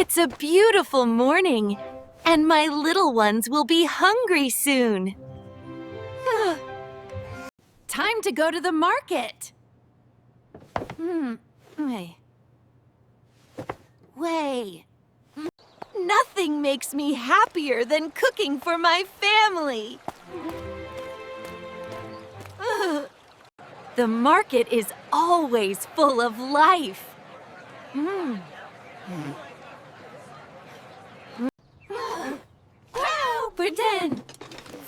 It's a beautiful morning, and my little ones will be hungry soon. Time to go to the market. Wait. Nothing makes me happier than cooking for my family. The market is always full of life. Pretend.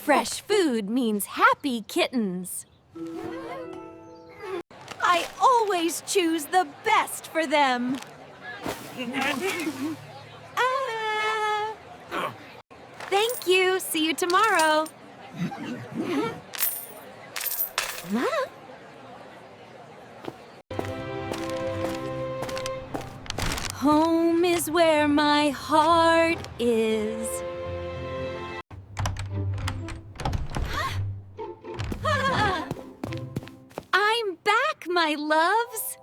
Fresh food means happy kittens. I always choose the best for them. Thank you. See you tomorrow. Home is where my heart is. I'm back, my loves.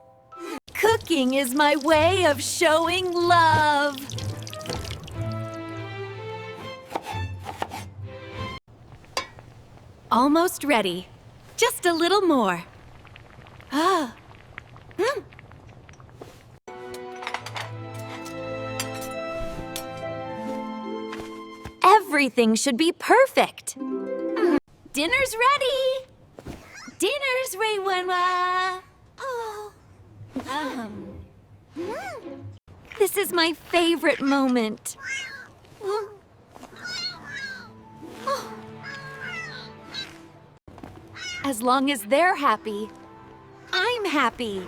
Cooking is my way of showing love. Almost ready. Just a little more. Everything should be perfect. Dinner's ready. Dinner's ready. This is my favorite moment. As long as they're happy, I'm happy.